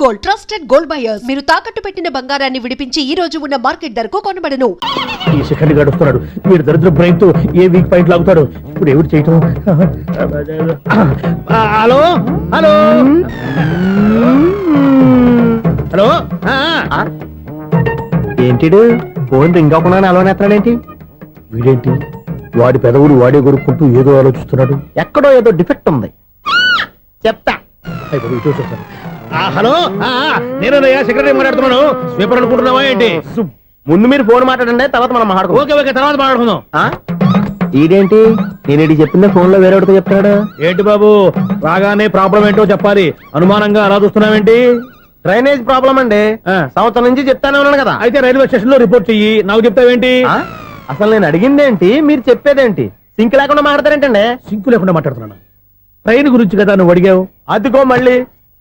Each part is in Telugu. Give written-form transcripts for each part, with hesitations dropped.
Gold, trusted gold buyers. మీరు తాకట్టు పెట్టిన బంగారాన్ని విడిపించి ఈ రోజు ఉన్న మార్కెట్ ధరకు కొనబడను. ఈ శిఖండి గడుస్తున్నాడు. వీడు దరిద్ర బ్రెయిన్ తో ఏ వీక్ పాయింట్ లాగుతాడు. ఇప్పుడు ఎవరు చేయటం? Hello hello hello. ఏంటిడు ఫోన్ రింగ్ అవ్వకుండా అలవనేస్తాడేంటి? వీడేంటి వాడి పెదవులు వాడే కొరుక్కుంటూ ఏదో ఆలోచిస్తున్నాడు. ఎక్కడో ఏదో డిఫెక్ట్ ఉంది, చెప్తా. హలో, నేనయ్యా సెక్రటరీ మాట్లాడుతున్నాను. స్వీపర్ అనుకుంటున్నావా ఏంటి? ముందు మీరు ఫోన్ మాట్లాడండి, తర్వాత మనం మాట్లాడుకో. ఓకే ఓకే, తర్వాత మాట్లాడుకుందాం. ఈడేంటి నేను ఇది చెప్పిందే ఫోన్ లో వేరే ఒకటి చెప్తాడు. ఏంటి బాబు, రాగానే ప్రాబ్లం ఏంటో చెప్పాలి. అనుమానంగా అలా చూస్తున్నావేంటి? డ్రైనేజ్ ప్రాబ్లం అండి. సంవత్సరం నుంచి చెప్తానే ఉన్నాను కదా. అయితే రైల్వే స్టేషన్ లో రిపోర్ట్ చెయ్యి. నాకు చెప్తావేంటి? అసలు నేను అడిగిందేంటి, మీరు చెప్పేదేంటి? సింక్ లేకుండా మాట్లాడతారేంటండి? సింకు లేకుండా మాట్లాడుతున్నాను. ట్రైన్ గురించి కదా నువ్వు అడిగావు. అదిగో మళ్ళీ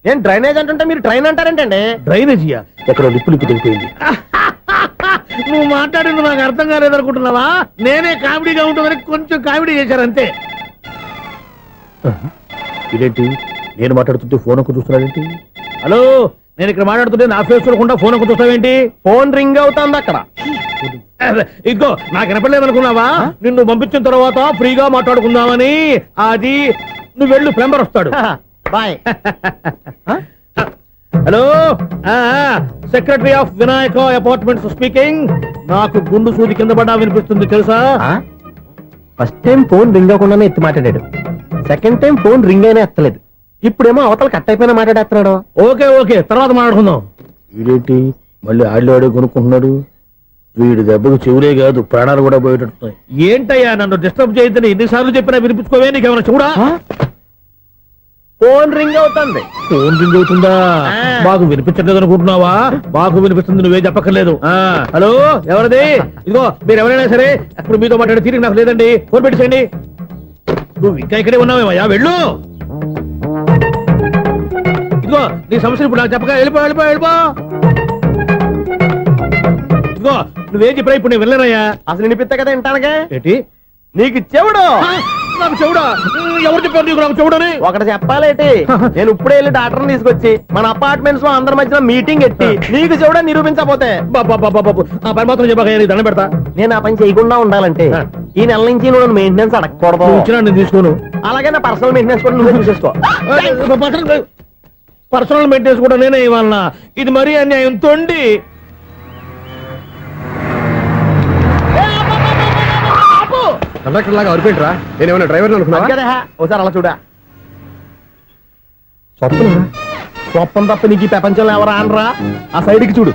నేను డ్రైనేజ్ అంటుంటే మీరు ట్రైన్ అంటారేంటండి? డ్రైనేజీయా? ఎక్కడో లిప్పులిప్పు తెలిపోయింది. నువ్వు మాట్లాడింది నాకు అర్థం కాలేదనుకుంటున్నావా? నేనే కామెడీగా ఉంటుందని కొంచెం కామెడీ చేశారు అంతే. ఇదేంటి నేను మాట్లాడుతుంటే ఫోన్ ఒక్క చూస్తున్నావేంటి? హలో, నేను ఇక్కడ మాట్లాడుతుంటే నా ఫేస్ చూడకుండా ఫోన్ ఒక్క చూస్తావేంటి? ఫోన్ రింగ్ అవుతుంది అక్కడ. ఇదిగో నాకు వినపడలేదు అనుకున్నావా? నిన్ను పంపించిన తర్వాత ఫ్రీగా మాట్లాడుకుందామని. అది నువ్వు వెళ్ళు, ప్లంబర్ వస్తాడు. Bye. Hello, secretary of Vinayaka apartments speaking. నాకు గుండు సూది కింద పడ్డా వినిపిస్తుంది తెలుసా? ఫస్ట్ టైం ఫోన్ రింగ్ అవ్వకుండానే ఎత్తి మాట్లాడాడు. సెకండ్ టైం ఫోన్ రింగ్ అయినా ఎత్తలేదు. ఇప్పుడేమో అవతల కట్ అయిపోయినా మాట్లాడేస్తున్నాడు. ఓకే ఓకే, తర్వాత మాట్లాడుకుందాం. వీడేంటి మళ్ళీ ఆడిలో కొనుక్కుంటున్నాడు? వీడి దెబ్బకు చెవులే కాదు ప్రాణాలు కూడా పోయేటట్టున్నాయి. ఏంటయ్యా నన్ను డిస్టర్బ్ చేయొద్దని ఎన్నిసార్లు చెప్పినా వినిపించుకోవే. నీకేమైనా చూడా? ఫోన్ రింగ్ అవుతుంది. ఫోన్ రింగ్ అవుతుందా? మాకు వినిపించట్లేదు అనుకుంటున్నావా? మాకు వినిపిస్తుంది, నువ్వే చెప్పక్కర్లేదు. హలో, ఎవరిది? ఇదిగో మీరు ఎవరైనా సరే ఇప్పుడు మీతో మాట్లాడే తీరిక నాకు లేదండి. ఫోన్ పెట్టేసేయండి. నువ్వు ఇంకా ఇక్కడే ఉన్నావేమయ్యా, వెళ్ళు. ఇదిగో నీ సమస్యలు ఇప్పుడు నాకు చెప్పక వెళ్ళిపో వెళ్ళిపో వెళ్ళిపో. ఇదిగో నువ్వేం చెప్పరా ఇప్పుడు నేను వెళ్ళానయ్యా. అసలు వినిపిస్తా కదా వింటానగా. ఏంటి నీకు చెవుడు? నాకు చెవుడా? ఎవరు చెప్పారు నీకు నాకు చెవుడని? ఒకటి చెప్పాలేటి, నేను ఇప్పుడే వెళ్ళి డాక్టర్ని తీసుకొచ్చి మన అపార్ట్మెంట్స్ లో అందరి మధ్యన మీటింగ్ ఎట్టి నీకు చెవుడని నిరూపించకపోతే ఆ పని మాత్రం చెప్పక దండం పెడతా. నేను ఆ పని చేయకుండా ఉండాలంటే ఈ నెల నుంచి నువ్వు మెయింటెనెన్స్ అడగకూడదు. ఇచ్చినా నేను తీసుకోను. అలాగే నా పర్సనల్ మెయింటెనెన్స్ కూడా నువ్వే చూసేసుకో. పర్సనల్ మెయింటెనెన్స్ కూడా నేనే ఇవ్వాలన్నా? ఇది మరీ అన్యాయం. తొండి కండక్టర్ లాగా అరిపోయింట్రా. నేనేమన్నా డ్రైవర్ అనుకున్నా? ఒకసారి అలా చూడా. స్వప్న స్వప్నం తప్ప నీకు ఈ ప్రపంచంలో ఎవరా అనరా? ఆ సైడ్కి చూడు.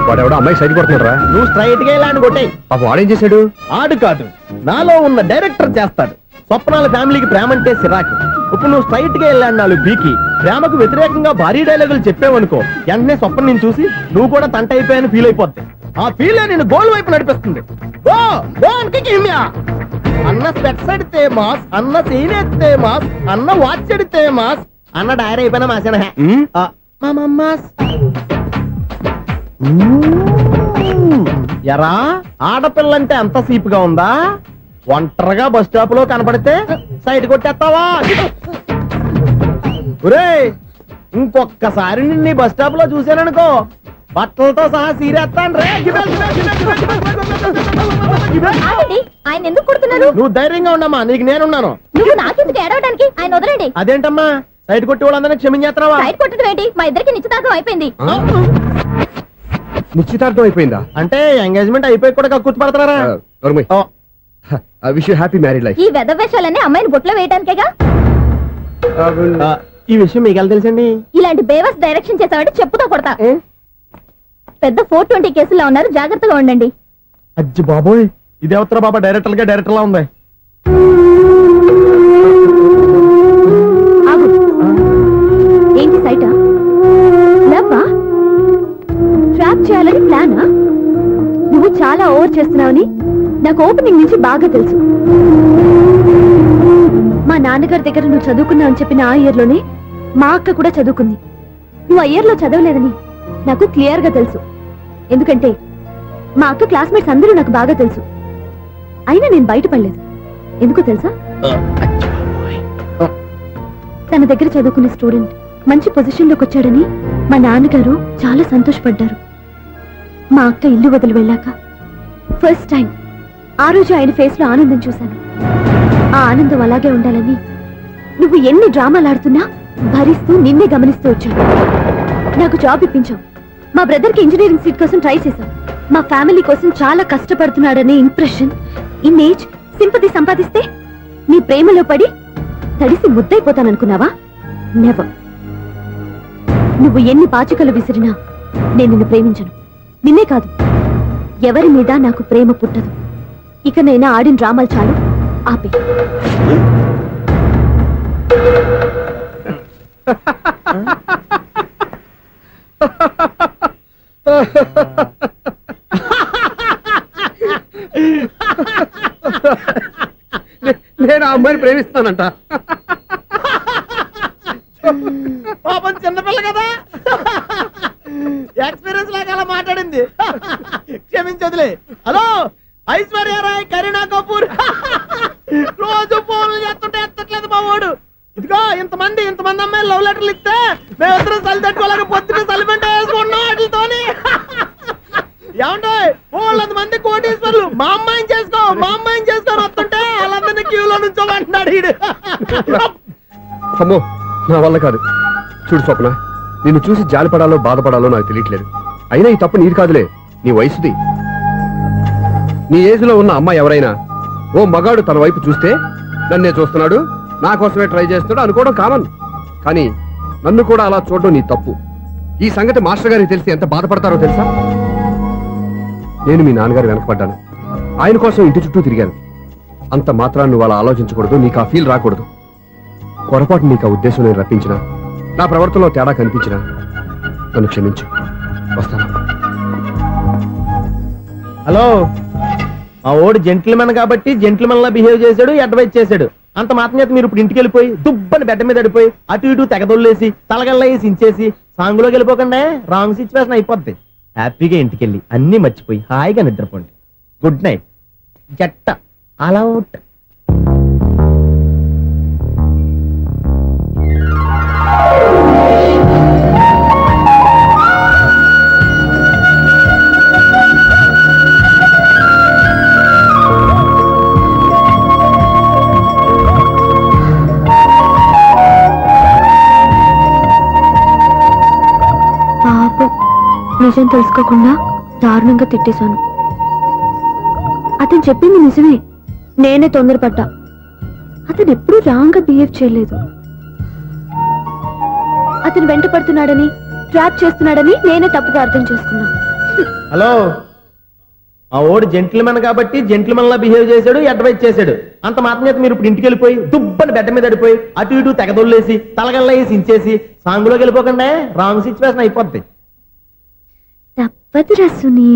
వాడెవడో అమ్మాయి సైడ్ కొడుతున్నారా? నువ్వు స్ట్రైట్ గా ఇలా కొట్టాయి. పాప వాడేం చేశాడు? ఆడు కాదు, నాలో ఉన్న డైరెక్టర్ చేస్తాడు. స్వప్నాల ఫ్యామిలీకి ప్రేమ అంటే సిరాకు. ఇప్పుడు నువ్వు స్ట్రైట్ గా వెళ్ళాడు నాలుగు బీకి ప్రేమకు వ్యతిరేకంగా భారీ డైలాగులు చెప్పావనుకో, వెంటనే స్వప్నం నేను చూసి నువ్వు కూడా తంట అయిపోయాని ఫీల్ అయిపోద్ది. ఆ ఫీల్ నేను గోల్ వైపు నడిపిస్తుంది. అన్న స్పెట్స్ అడితే మాస్, అన్న సీన్ ఎత్తే మాస్, అన్న వాచ్ అడితే మాస్, అన్న డైరీ అయిపోయినా మాసేనా ఎరా? ఆడపిల్లంటే అంత సీప్ గా ఉందా? ఒంటరిగా బస్ స్టాప్ లో కనపడితే సైడ్ కొట్టేస్తావా? ఒరేయ్, ఇంకొక్కసారి నిన్ను బస్ స్టాప్ లో చూసాననుకో బట్టలతో సహా సీరేస్తాను రే. ఆయన ఎందుకు కొడుతున్నారు? నువ్వు ధైర్యంగా ఉండమ్మా, నీకు నేనున్నాను. నువ్వు నాకెందుకు ఏడవడానికి? ఆయన వదలండి. అదేంటమ్మా సైడ్ కొట్టి వాళ్ళందరినీ క్షమించేస్తున్నావా? సైడ్ కొట్టడం ఏంటి? మా ఇద్దరికి నిశ్చితార్థం అయిపోయింది. నిశ్చితార్థం అయిపోయిందా? అంటే ఎంగేజ్మెంట్ అయిపోయి కూడా కక్కుర్తి పడతారా? Wish you happy married life. ఈ వెధవేషాలన్నీ అమ్మాయిని బుట్లో వేయడానికేగా. ఈ విషయం మీకు ఎలా తెలుసండి? ఇలాంటి బేవస్ డైరెక్షన్ చేసావంటే చెప్పుతో కొడతా. పెద్ద 420 కేసుల్లో ఉన్నారు, జాగ్రత్తగా ఉండండి. అజ్జి బాబోయ్, ఇదేవత్తరా బాబా డైరెక్టర్ గా డైరెక్టర్ లా ఉంది. ఆగు. ఏంటి సైటా? లవ్వా? ట్రాప్ చేయాలని ప్లానా? నువ్వు చాలా ఓవర్ చేస్తున్నావని నాకు ఓపెనింగ్ నుంచి బాగా తెలుసు. మా నాన్నగారి దగ్గర నువ్వు చదువుకున్నావు అని చెప్పిన ఆ ఇయర్ లోనే మా అక్క కూడా చదువుకుంది. నువ్వు ఆ ఇయర్ లో చదవలేదని నాకు క్లియర్ గా తెలుసు. ఎందుకంటే మా అక్క క్లాస్మేట్స్ అందరూ నాకు బాగా తెలుసు. అయినా నేను బయటపడలేదు. ఎందుకో తెలుసా? తన దగ్గర చదువుకునే స్టూడెంట్ మంచి పొజిషన్లోకి వచ్చాడని మా నాన్నగారు చాలా సంతోషపడ్డారు. మా అక్క ఇల్లు వదిలి వెళ్ళాక ఫస్ట్ టైం ఆ రోజు ఆయన ఫేస్ లో ఆనందం చూశాను. ఆ ఆనందం అలాగే ఉండాలని నువ్వు ఎన్ని డ్రామాలు ఆడుతున్నా భరిస్తూ నిన్నే గమనిస్తూ వచ్చాను. నాకు జాబ్ ఇప్పించావు. మా బ్రదర్ కి ఇంజనీరింగ్ సీట్ కోసం ట్రై చేశావు. మా ఫ్యామిలీ కోసం చాలా కష్టపడుతున్నాడనే ఇంప్రెషన్, ఇమేజ్, సింపతి సంపాదిస్తే నీ ప్రేమలో పడి తడిసి ముద్దైపోతాననుకున్నావా? నెవర్. నువ్వు ఎన్ని పాచికలు విసిరినా నేను నిన్ను ప్రేమించను. నిన్నే కాదు, ఎవరి మీద నాకు ప్రేమ పుట్టదు. ఇక నేను ఆడిన డ్రామాలు చాలు, ఆపే. నేను ఆ అమ్మాయిని ప్రేమిస్తానంట. పాపం చిన్నపిల్ల కదా, ఎక్స్పీరియన్స్ లాగా అలా మాట్లాడింది. క్షమించదులే. హలో, ఐశ్వర్య రాయ్, కరీనా కపూర్ రోజు ఫోన్లు చేస్తుంటే ఎత్తట్లేదు మా వాడు. ఇదిగో ఇంతమంది అమ్మాయిలు లవ్ లెటర్లు ఇస్తే మేమిద్దరం చలి తట్టుకోలేక పొద్దున చలిమంట వేసుకున్నాం వాటితోని. ఏమంటే వాళ్ళంతమంది కోటీశ్వర్లు మా అమ్మాయిని చేసుకొని వస్తుంటే వాళ్ళందరినీ క్యూలో నుంచోమంటున్నాడు వీడు. అమ్మో, నా వల్ల కాదు. చూడు స్వప్న, నిన్ను చూసి జాలిపడాలో బాధపడాలో నాకు తెలియట్లేదు. అయినా ఈ తప్పు నీది కాదులే, నీ వయసుది. నీ ఏజ్ లో ఉన్న అమ్మాయి ఎవరైనా ఓ మగాడు తన వైపు చూస్తే నన్నే చూస్తున్నాడు, నా కోసమే ట్రై చేస్తున్నాడు అనుకోవడం కామన్. కానీ నన్ను కూడా అలా చూడడం నీ తప్పు. ఈ సంగతి మాస్టర్ గారికి తెలిసి ఎంత బాధపడతారో తెలుసా? నేను మీ నాన్నగారు వెనకపడ్డాను, ఆయన కోసం ఇంటి చుట్టూ తిరిగాను. అంత మాత్రాన్ని నువ్వు అలా ఆలోచించకూడదు, నీకు ఆ ఫీల్ రాకూడదు. పొరపాటు నీకు ఆ ఉద్దేశం నేను రప్పించినా, నా ప్రవర్తనలో తేడా కనిపించినా నన్ను క్షమించు. వస్తాను. హలో, మా ఓడు జెంటిల్మెన్ కాబట్టి జెంటిల్మెన్ లా బిహేవ్ చేశాడు, అడ్వైజ్ చేశాడు. అంత మాత్రం చేత మీరు ఇప్పుడు ఇంటికి వెళ్ళిపోయి దుబ్బని బెడ్ మీద పడిపోయి అటు ఇటు తెగదొల్లేసి తలగల్లేసి ఇంచేసి సాంగులోకి వెళ్ళిపోకండి, రాంగ్ సిచ్యువేషన్ అయిపోద్ది. హ్యాపీగా ఇంటికి వెళ్ళి అన్ని మర్చిపోయి హాయిగా నిద్రపోండి. Good night. జట్ట అలా అవుట్. పాపం, నిజం తెలుసుకోకుండా దారుణంగా తిట్టేశాను. అతను చెప్పింది నిజమే, నేనే తొందరపడ్డా. అతను ఎప్పుడూ రాంగ్ గా బిహేవ్ చేయలేదు. అతను వెంట పడుతున్నాడని, ట్రాప్ చేస్తున్నాడని నేనే తప్పుగా అర్థం చేసుకున్నా. హలో, మా ఓడు జెంటిల్మెన్ కాబట్టి జెంటిల్మెన్ లా బిహేవ్ చేశాడు, అడ్వైజ్ చేశాడు. అంత మాత్రం చేత మీరు ఇప్పుడు ఇంటికి వెళ్ళిపోయి దుబ్బని బెడ్ మీద పడిపోయి అటు ఇటు తెగదొల్లేసి తలగల్లేసి ఇంచేసి సాంగులోకి వెళ్ళిపోకండి, రాంగ్ సిచ్యువేషన్ అయిపోద్ది. తప్పదురా సునీ.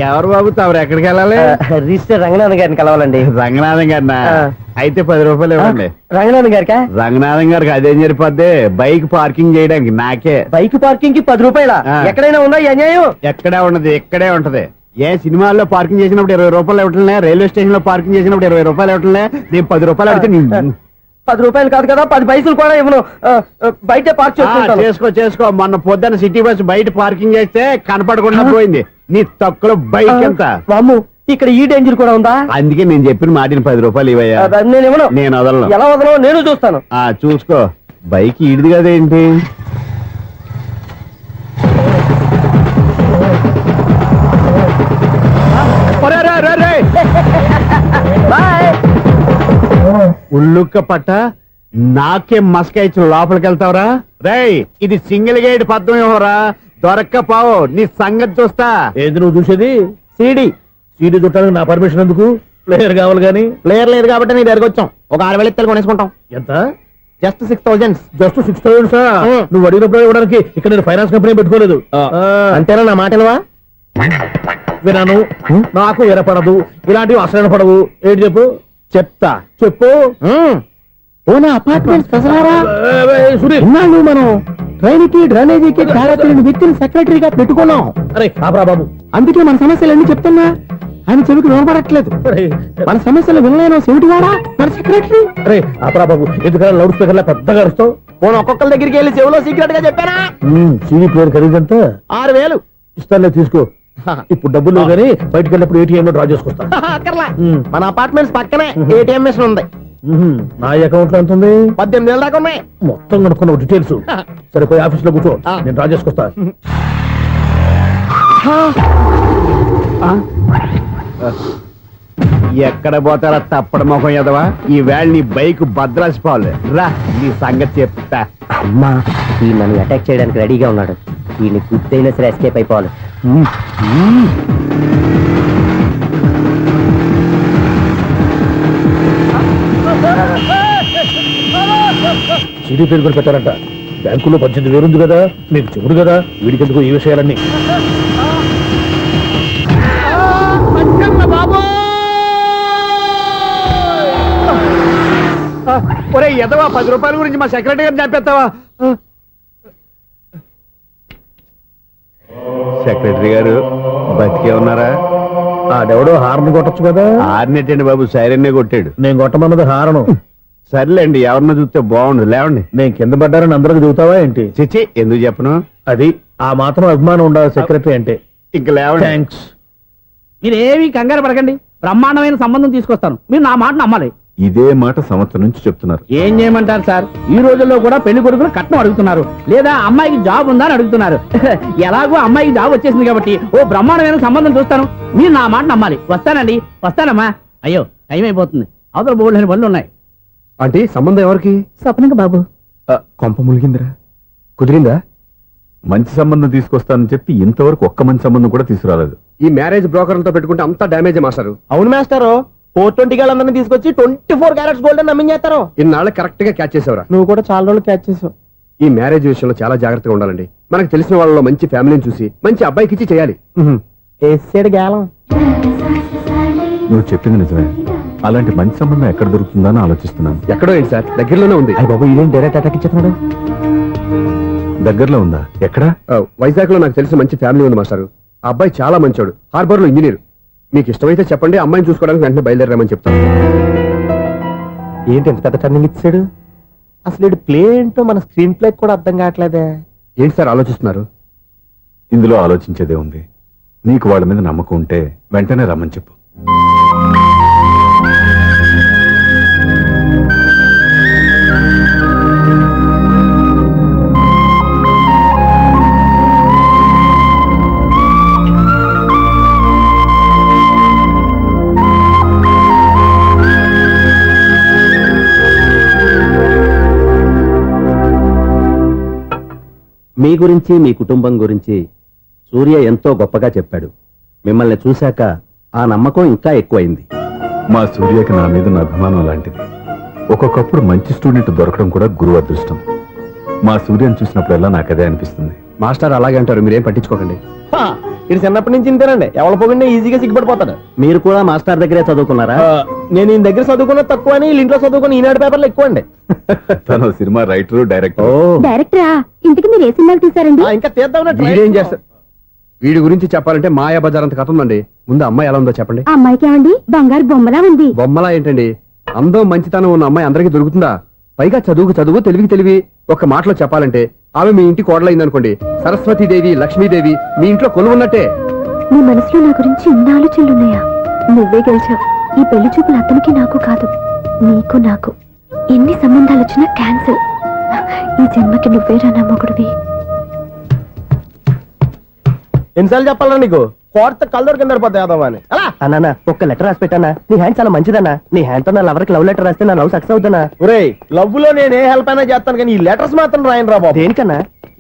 ఎవరు బాబు తమరు ఎక్కడికి వెళ్ళాలి? రిజిస్టర్ రంగనాథ్ గారిని కలవాలండి. రంగనాథం గారినా? అయితే 10 రూపాయలు ఇవ్వండి. రంగనాథ్ గారికా? రంగనాథం గారికి అదేం సరిపోద్ది, బైక్ పార్కింగ్ చేయడానికి నాకే. బైక్ పార్కింగ్ కి 10 రూపాయల? ఎక్కడైనా ఉందా ఈ అన్యాయం? ఎక్కడే ఉండదు, ఇక్కడే ఉంటది. ఏ సినిమాల్లో పార్కింగ్ చేసినప్పుడు 20 రూపాయలు ఇవ్వట్లే, రైల్వే స్టేషన్ లో పార్కింగ్ చేసినప్పుడు 20 రూపాయలు ఇవ్వట్లే, నేను 10 రూపాయలు అడిగితే 10 రూపాయలు కాదు కదా, 10 పైసలు కూడా ఇవ్వను. బయట పార్క్ చేసుకో. మొన్న పొద్దున్న సిటీ బస్ బయట పార్కింగ్ చేస్తే కనపడకుండా పోయింది. నీ తక్కువ బైక్ ఎంత? వామ్ము, ఇక్కడ ఈ డేంజర్ కూడా ఉందా? అందుకే నేను చెప్పిన మాటిని 10 రూపాయలు ఇవ్వయ్యా. నేను ఇవ్వను. నేను వదలను. ఎలా వదలను నేను చూస్తాను. చూసుకో. బైక్ ఈడిది కదేంటి? ఉల్లుక్క పట్ట నాకే మస్క ఇచ్చిన లోపలికి వెళ్తావరా? రేయ్, ఇది సింగిల్ గేట్ పద్మం ఇవ్వరా, దొరక్కపోవు నీ సంగతి చూస్తా. ఏది నువ్వు చూసేది? సీడీ చుట్టానికి నా పర్మిషన్ ఎందుకు? ప్లేయర్ కావాలి కానీ. ప్లేయర్ లేదు కాబట్టి నీ దగ్గరకు వచ్చాం. ఒక 6,000 ఇత్తలు కొనేసుకుంటాం. ఎంత? జస్ట్ 6,000. Just 6,000 sir? నువ్వు అడిగినప్పుడు ఇవ్వడానికి ఇక్కడ నేను ఫైనాన్స్ కంపెనీ పెట్టుకోలేదు. అంతేనా నా మాటలువా? వినాను, నాకు ఎరపడదు, ఇలాంటివి అసలు పడవు. ఏంటి చెప్పు? చెప్తా. చెప్పు. ఓనా అపార్ట్మెంట్స్ సునీల్, మనం ట్రైన్కి డ్రైనేజీకి వ్యక్తిని సెక్రటరీగా పెట్టుకున్నాం. అరే ఆపరా బాబు, అందుకే మన సమస్యలన్నీ చెప్తున్నా. ఆయన చెవికి వినపడట్లేదు. మన సమస్యలు వినలేను చెవిటివాడా మన సెక్రటరీ. రే అపరా బాబు, ఎందుకలా లౌడ్ స్పీకర్ లా పెద్దగా అరుస్తావు? పోను ఒక్కొక్కరి దగ్గరికి వెళ్ళి చెవిలో సీక్రెట్ గా చెప్పానా? CD player ఖరీదంతా 6,000. ఇస్తానులే, తీసుకో. ఇప్పుడు డబ్బులు లేవు కానీ బయటకు వెళ్ళినప్పుడు ఏటీఎం లో డ్రా చేసుకొస్తా. అక్కర్లా, మన అపార్ట్మెంట్స్ పక్కనే ఏటీఎం మిషన్ ఉంది. నా అకౌంట్ లో ఎంత ఉంది? 18,000 దాకా ఉన్నాయి. మొత్తం కనుక్కున్న డీటెయిల్స్. సరిపోయి ఆఫీస్ లో కూర్చో, నేను డ్రా చేసుకొస్తా. ఎక్కడ పోతారా తప్పడ మొహం ఎదవా? ఈ వేళ నీ బైక్ భద్రాసిపోవాలి. రా నీ సంగతి చెప్తా. అమ్మా ఈ నన్ను అటాక్ చేయడానికి రెడీగా ఉన్నాడు. ఈయన గుద్దైనా సరే ఎస్కేప్ అయిపోవాలి. సీడీ ప్లేయర్ కూడా పెట్టారంట. బ్యాంకులో 18,000 ఉంది కదా, మీకు చెబుడు కదా, వీడికి ఎందుకు ఈ విషయాలన్నీ? ఒరే ఎదవా, 10 రూపాయల గురించి మా సెక్రటరీ గారిని చంపేస్తావా? సెక్రటరీ గారు బతికే ఉన్నారా? ఆడెవడో హార్న్ కొట్టచ్చు కదా. ఆరినట్టండి బాబు, సైరన్నే కొట్టాడు. నేను కొట్టమన్నది హారను. సర్లేండి, ఎవరినో చూస్తే బాగుండు. లేవండి. నేను కింద పడ్డారని అందరికి చెబుతావా ఏంటి? చిచ్చి, ఎందుకు చెప్పను? అది ఆ మాత్రం అభిమానం ఉండాలి సెక్రటరీ అంటే. ఇంక లేవండి. థ్యాంక్స్. మీరేమి కంగారు పడకండి, బ్రహ్మాండమైన సంబంధం తీసుకొస్తాను. మీరు నా మాట నమ్మాలి. ఇదే మాట సంవత్సరం నుంచి చెప్తున్నారు. ఏం చేయమంటారు సార్, ఈ రోజుల్లో కూడా పెళ్లి కొడుకులు కట్నం అడుగుతున్నారు, లేదా అమ్మాయికి జాబ్ ఉందా అని అడుగుతున్నారు. ఎలాగో అమ్మాయికి జాబ్ వచ్చేసింది కాబట్టి ఓ బ్రహ్మాండమైన సంబంధం చూస్తాను. మీరు నా మాట నమ్మాలి. వస్తానండి, వస్తానమ్మా. అయ్యో టైం అయిపోతుంది, అవతల బోల్డని పనులు ఉన్నాయి. ఆంటీ, సంబంధం ఎవరికి? స్వప్నకు బాబు. కొంప ములిగిందిరా. కుదిరిందా? మంచి సంబంధం తీసుకొస్తానని చెప్పి ఇంతవరకు ఒక్క మంచి సంబంధం కూడా తీసుకురాలేదు. ఈ మ్యారేజ్ బ్రోకర్లతో పెట్టుకుంటే అంతా డ్యామేజ్ మాస్టారు. అవును మాస్టారు, 420 గాళ్ళందరినీ తీసుకొచ్చి 24 క్యారెట్స్ గోల్డ్ అని నమ్మించేస్తారు. ఇన్నాళ్ళు కరెక్ట్ గా క్యాచ్ చేసావురా. నువ్వు కూడా చాలా రోజులు క్యాచ్ చేసావు. ఈ మ్యారేజ్ విషయంలో చాలా జాగ్రత్తగా ఉండాలండి. మనకు తెలిసిన వాళ్ళలో మంచి ఫ్యామిలీని చూసి మంచి అబ్బాయికి ఇచ్చి చేయాలి. వేసాడు గాలం. నువ్వు చెప్పింది నిజమే. అలాంటి మంచి సంబంధం ఎక్కడ దొరుకుతుందా అని ఆలోచిస్తున్నాను. ఎక్కడో ఏంటి సార్, దగ్గరలోనే ఉంది. అయ్య బాబు, ఇదేం డైరెక్ట్ అటాక్ ఇచ్చేస్తున్నాడు. దగ్గరలో ఉందా? ఎక్కడా? వైజాగ్ లో నాకు తెలిసిన మంచి ఫ్యామిలీ ఉంది మాస్టారు. ఆ అబ్బాయి చాలా మంచోడు, హార్బర్ లో ఇంజనీర్. మీకు ఇష్టమైతే చెప్పండి, అమ్మాయిని చూసుకోవడానికి వెంటనే బయలుదేరామని చెప్తాను. ఏంటి ఎంత పెద్ద టర్నింగ్ ఇచ్చాడు? అసలు ఇటు ప్లే ఏంటో మన స్క్రీన్ ప్లే కూడా అర్థం కావట్లేదే. ఏంటి సార్ ఆలోచిస్తున్నారు? ఇందులో ఆలోచించేదే ఉంది. నీకు వాళ్ళ మీద నమ్మకం ఉంటే వెంటనే రమ్మని చెప్పు. మీ గురించి మీ కుటుంబం గురించి సూర్య ఎంతో గొప్పగా చెప్పాడు. మిమ్మల్ని చూశాక ఆ నమ్మకం ఇంకా ఎక్కువైంది. మా సూర్యకి నా మీద నా అభిమానం లాంటిది. ఒక్కొక్కప్పుడు మంచి స్టూడెంట్ దొరకడం కూడా గురువు అదృష్టం. మా సూర్యని చూసినప్పుడల్లా నాకు అదే అనిపిస్తుంది. మాస్టర్ అలాగే అంటారు, మీరేం పట్టించుకోకండి. ఇది చిన్నప్పటి నుంచి ఇంతేనండి, ఎవరి పోకుండా ఈజీగా సిగ్గుపడిపోతాడు. మీరు కూడా మాస్టర్ దగ్గరే చదువుకున్నారా? నేను ఈయన దగ్గర చదువుకున్న తక్కువ అని వీళ్ళ ఇంట్లో చదువుకున్న ఈనాడు పేపర్లు ఎక్కువ అండి. తను సినిమా రైటరు, డైరెక్టర్. డైరెక్టరా? ఇంతకు మీరు ఏ సినిమాలు తీసారండి? ఇంకా తీద్దామని వీడేం చేస్తారు? వీడి గురించి చెప్పాలంటే మాయా బజార్ అంత కథ ఉందండి. ముందు అమ్మాయి ఎలా ఉందో చెప్పండి. ఆ అమ్మాయికి ఏమండి బంగారు బొమ్మలా ఉంది. బొమ్మలా ఏంటండి? అందం మంచితనం ఉన్న అమ్మాయి అందరికీ దొరుకుతుందా? పైగా చదువుకు చదువు, తెలివికి తెలివి. ఒక మాటలో చెప్పాలంటే ఆమె మీ ఇంటి కోడలైందనుకోండి, సరస్వతీదేవి, లక్ష్మీదేవి మీ ఇంట్లో కొలువున్నట్టే. నీ మనసులో నా గురించి ఇన్ని ఆలోచనలున్నాయా? నువ్వే గెలిచావు. ఈ పెళ్లి చూపులు అతనికి నాకు కాదు, నీకు నాకు. ఎన్ని సంబంధాలు వచ్చినా క్యాన్సిల్. ఈ జన్మకి నువ్వేరా నా మొగుడివి. ఎన్నిసార్లు చెప్పాలా నీకు? కోర్త కళ్ళోడు కింద పోతాయి అని. అన్నా ఒక్క లెటర్ రాసి పెట్టానా? నీ హ్యాండ్ చాలా మంచిదన్నా. నీ హ్యాండ్ తో నా లవర్కి లవ్ లెటర్ రాస్తే నా లవ్ సక్సెస్ అవుతానా? ఒరే, లవ్ లో నేను ఏ హెల్ప్ అయినా చేస్తాను, కానీ ఈ లెటర్స్ మాత్రం రాయను రా బాబు. దేనికన్నా?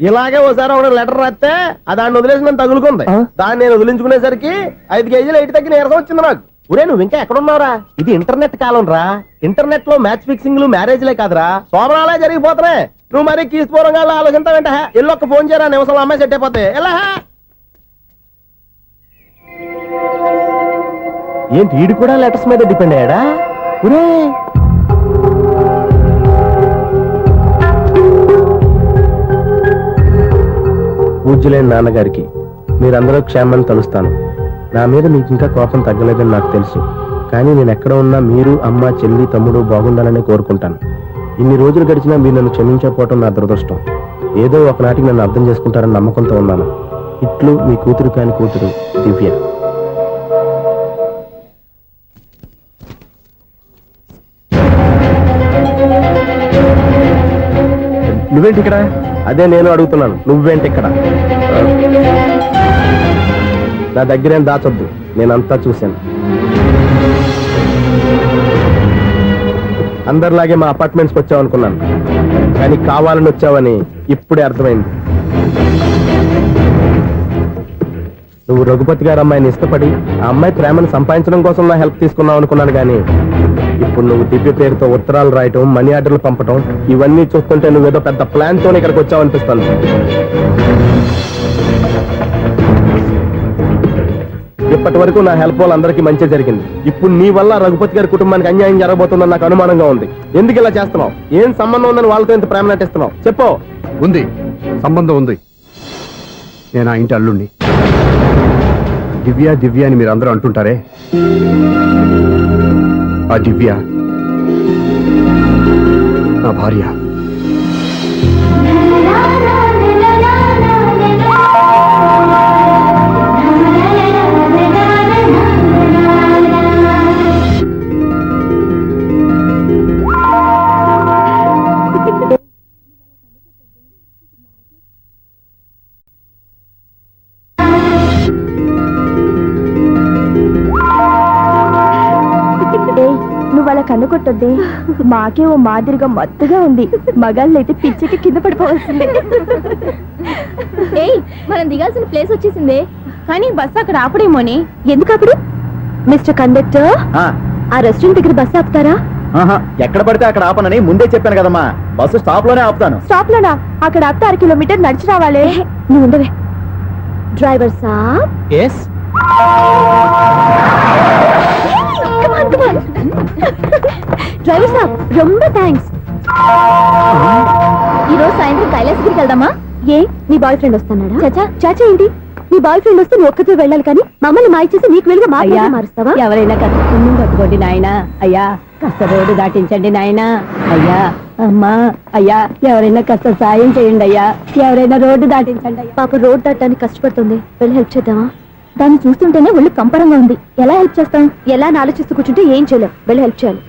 ఇలాగే ఒకసారి ఒక లెటర్ రాస్తే దాన్ని వదిలేసి నన్ను తగులుకుంది. దాన్ని నేను వదిలించుకునేసరికి 5 కేజీలు ఎయిట్ తగ్గి నీరసం వచ్చింది నాకు. ఒరే, నువ్వు ఇంకా ఎక్కడున్నావురా? ఇది ఇంటర్నెట్ కాలం రా. ఇంటర్నెట్ లో మ్యాచ్ ఫిక్సింగ్లు, మ్యారేజ్లే కాదురా, శోభనాలే జరిగిపోతున్నాయి. నువ్వు మరి కీస్పూరంగా ఆలోచించావంటే ఎల్లు ఒక్క ఫోన్ చేయరా, నిమిషంలో అమ్మాయి సెట్ అయిపోతే. ఎలా ఏంటి వీడు కూడా లెటర్స్ మీద డిపెండ్ అయ్యాడా? ఒరే, పూజ్యులైన నాన్నగారికి మీరందరూ క్షేమాన్ని తలుస్తాను. నా మీద మీకు ఇంకా కోపం తగ్గలేదని నాకు తెలుసు, కానీ నేను ఎక్కడ ఉన్నా మీరు, అమ్మ, చెల్లి, తమ్ముడు బాగుండాలని కోరుకుంటాను. ఇన్ని రోజులు గడిచినా మీరు నన్ను క్షమించకపోవటం నా దురదృష్టం. ఏదో ఒకనాటికి నన్ను అర్థం చేసుకుంటారని నమ్మకంతో ఉన్నాను. ఇట్లు మీ కూతురు కాని కూతురు దివ్య. నువ్వేంటి ఇక్కడ? అదే నేను అడుగుతున్నాను, నువ్వేంటి ఇక్కడ? నా దగ్గరేం దాచొద్దు, నేనంతా చూశాను. అందరిలాగే మా అపార్ట్మెంట్స్కి వచ్చావు అనుకున్నాను, కానీ కావాలని వచ్చావని ఇప్పుడే అర్థమైంది. నువ్వు రఘుపతి గారు అమ్మాయిని ఇష్టపడి ఆ అమ్మాయి ప్రేమను సంపాదించడం కోసం నా హెల్ప్ తీసుకున్నావు అనుకున్నాను, కానీ ఇప్పుడు నువ్వు దివ్య పేరుతో ఉత్తరాలు రాయటం, మనీ ఆర్డర్లు పంపటం, ఇవన్నీ చూస్తుంటే నువ్వేదో పెద్ద ప్లాన్ తోనే ఇక్కడికి వచ్చావు అనిపిస్తుంది. ఇప్పటి వరకు నా హెల్ప్ వల్ల అందరికీ మంచి జరిగింది. ఇప్పుడు నీ వల్ల రఘుపతి గారి కుటుంబానికి అన్యాయం జరగబోతుందని నాకు అనుమానంగా ఉంది. ఎందుకు ఇలా చేస్తున్నావు? ఏం సంబంధం ఉందని వాళ్ళతో ఇంత ప్రేమ నటిస్తున్నావు? చెప్పు. ఉంది, సంబంధం ఉంది. నేను ఆ ఇంటి అల్లుణ్ణి. దివ్య దివ్య అని మీరు అందరూ అంటుంటారే, ఆ దివ్య నా భార్య. నువ్వు అలా కన్ను కొట్టొద్దే, మాకే ఓ మాదిరిగా మత్తుగా ఉంది. మగాళ్ళైతే పిచ్చికి కింద పడిపోవాల్సిందే. ఏయ్, మనం దిగాల్సిన ప్లేస్ వచ్చేసిందే, కానీ బస్సు అక్కడ ఆపడేమోని. ఎందుకు అప్పుడు? మిస్టర్ కండక్టర్, ఆ రెస్టారెంట్ దగ్గర బస్సు ఆపుతారా? ఎక్కడ పడితే అక్కడ ఆపనని ముందే చెప్పాను కదమ్మా. బస్సు స్టాప్ లోనే ఆపుతాను. స్టాప్ లోనా? అక్కడ ఆపితే 1 కిలోమీటర్ నడిచి రావాలి. నువ్వు ఉండవే. డ్రైవర్ సాబ్. ఎస్. డ్రైవర్ సాబ్, రొంబ థ్యాంక్స్. ఈరోజు సాయంత్రం కైలాసగిరికి వెళ్దామా? ఏ, నీ బాయ్ ఫ్రెండ్ వస్తున్నాడా? చాచా చాచా ఏంటి? నీ బాయ్ ఫ్రెండ్ వస్తే నువ్వు ఒక్కతో వెళ్ళాలి, కానీ మమ్మల్ని మాయిచేసి నీకు వెళ్ళి మారుస్తావా? ఎవరైనా కాస్త పుణ్యం కట్టుకోండి నాయనా. అయ్యా కాస్త రోడ్డు దాటించండి నాయనా. అయ్యా, అమ్మా, అయ్యా ఎవరైనా కాస్త సాయం చేయండి అయ్యా. ఎవరైనా రోడ్డు దాటించండి అయ్యా. పాప రోడ్ దాటడానికి కష్టపడుతుంది, వెళ్ళి హెల్ప్ చేద్దామా? దాన్ని చూస్తుంటేనే ఒళ్ళు కంపరంగా ఉంది. ఎలా హెల్ప్ చేస్తాం? ఎలా అని ఆలోచిస్తూ కూర్చుంటే ఏం చేయలేం. వెళ్ళి హెల్ప్ చేయాలి.